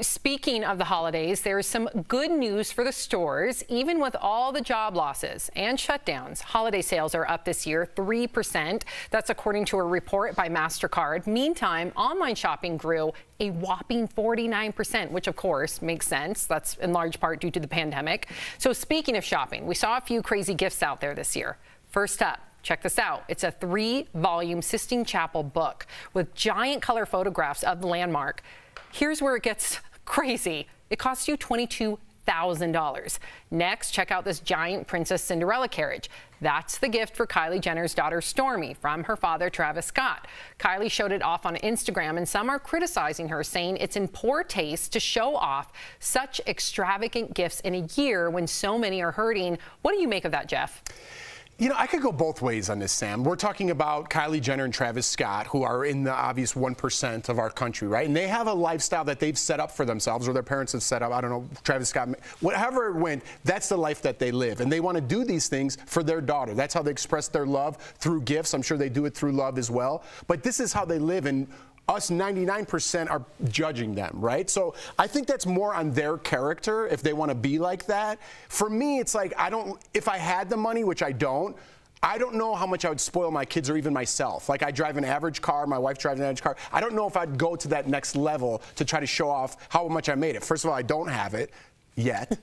Speaking of the holidays, there's some good news for the stores. Even with all the job losses and shutdowns, holiday sales are up this year 3%. That's according to a report by MasterCard. Meantime, online shopping grew a whopping 49%, which of course makes sense. That's in large part due to the pandemic. So speaking of shopping, we saw a few crazy gifts out there this year. First up, check this out. It's a 3-volume Sistine Chapel book with giant color photographs of the landmark. Here's where it gets crazy. It costs you $22,000. Next, check out this giant Princess Cinderella carriage. That's the gift for Kylie Jenner's daughter Stormi from her father Travis Scott. Kylie showed it off on Instagram, and some are criticizing her, saying it's in poor taste to show off such extravagant gifts in a year when so many are hurting. What do you make of that, Jeff? You know, I could go both ways on this, Sam. We're talking about Kylie Jenner and Travis Scott, who are in the obvious 1% of our country, right? And they have a lifestyle that they've set up for themselves, or their parents have set up. I don't know, Travis Scott, whatever it went, that's the life that they live. And they want to do these things for their daughter. That's how they express their love, through gifts. I'm sure they do it through love as well. But this is how they live, and us 99% are judging them, right? So I think that's more on their character if they want to be like that. For me, it's like, if I had the money, which I don't know how much I would spoil my kids or even myself. Like, I drive an average car, my wife drives an average car. I don't know if I'd go to that next level to try to show off how much I made it. First of all, I don't have it yet.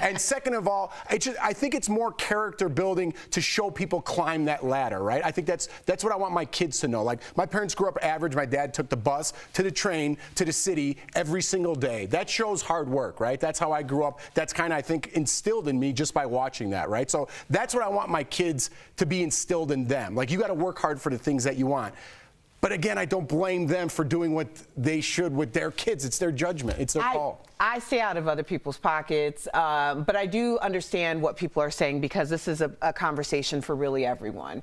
And second of all, I think it's more character building to show people climb that ladder, right? I think that's what I want my kids to know. Like, my parents grew up average. My dad took the bus to the train to the city every single day. That shows hard work, right? That's how I grew up. That's kind of, I think, instilled in me just by watching that, right? So that's what I want my kids to be instilled in them. Like, you got to work hard for the things that you want. But again, I don't blame them for doing what they should with their kids. It's their judgment. It's their call. I stay out of other people's pockets, but I do understand what people are saying, because this is a conversation for really everyone.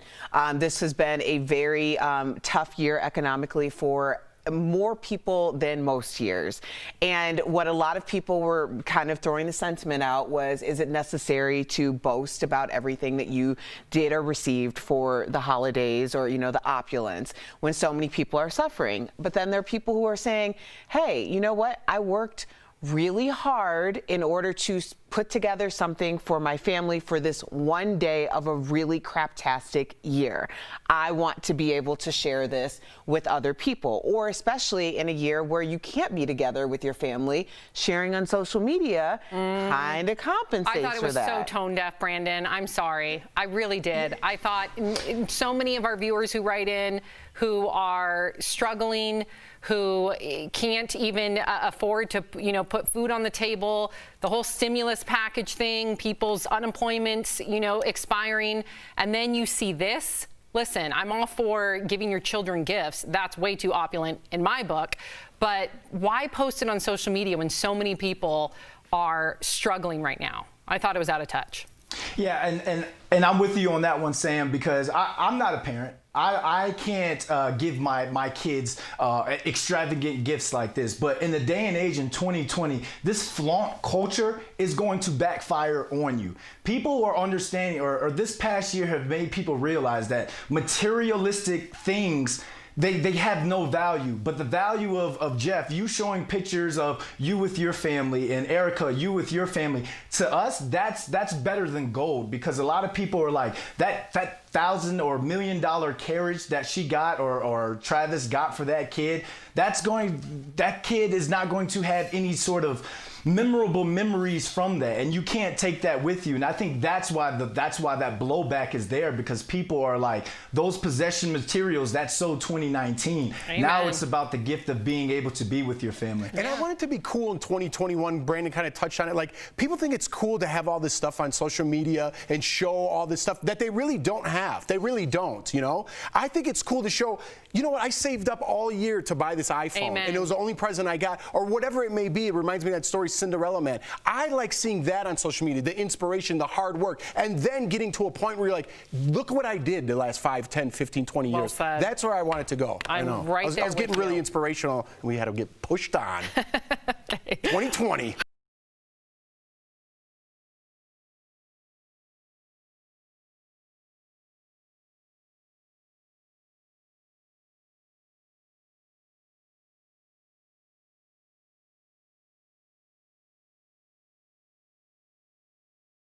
This has been a very tough year economically for more people than most years. And what a lot of people were kind of throwing the sentiment out was, is it necessary to boast about everything that you did or received for the holidays, or, you know, the opulence, when so many people are suffering? But then there are people who are saying, hey, you know what? I worked really hard in order to put together something for my family for this one day of a really craptastic year. I want to be able to share this with other people, or especially in a year where you can't be together with your family, sharing on social media kind of compensates for that. I thought it was so tone deaf, Brandon. I'm sorry. I really did. I thought so many of our viewers who write in, who are struggling, who can't even afford to, you know, put food on the table, the whole stimulus package thing, people's unemployment, you know, expiring, and then you see this. Listen, I'm all for giving your children gifts. That's way too opulent in my book. But why post it on social media when so many people are struggling right now? I thought it was out of touch. Yeah, and I'm with you on that one, Sam, because I'm not a parent. I can't give my kids extravagant gifts like this. But in the day and age in 2020, this flaunt culture is going to backfire on you. People are understanding, or this past year have made people realize that materialistic things, they have no value. But the value of Jeff, you showing pictures of you with your family, and Erica, you with your family, to us, that's better than gold. Because a lot of people are like, that $1,000 or $1 million carriage that she got, or Travis got for that kid, that kid is not going to have any sort of memorable memories from that, and you can't take that with you. And I think that's why that blowback is there, because people are like, those possession materials, that's so 2019. Amen. Now it's about the gift of being able to be with your family. And I want it to be cool in 2021. Brandon kind of touched on it. Like, people think it's cool to have all this stuff on social media and show all this stuff that they really don't have. They really don't, you know? I think it's cool to show, you know what, I saved up all year to buy this iPhone. Amen. And it was the only present I got, or whatever it may be. It reminds me of that story, Cinderella Man. I like seeing that on social media, the inspiration, the hard work, and then getting to a point where you're like, look what I did the last 5, 10, 15, 20 years. Said. That's where I want it to go. I was getting really inspirational, and we had to get pushed on. Okay. 2020.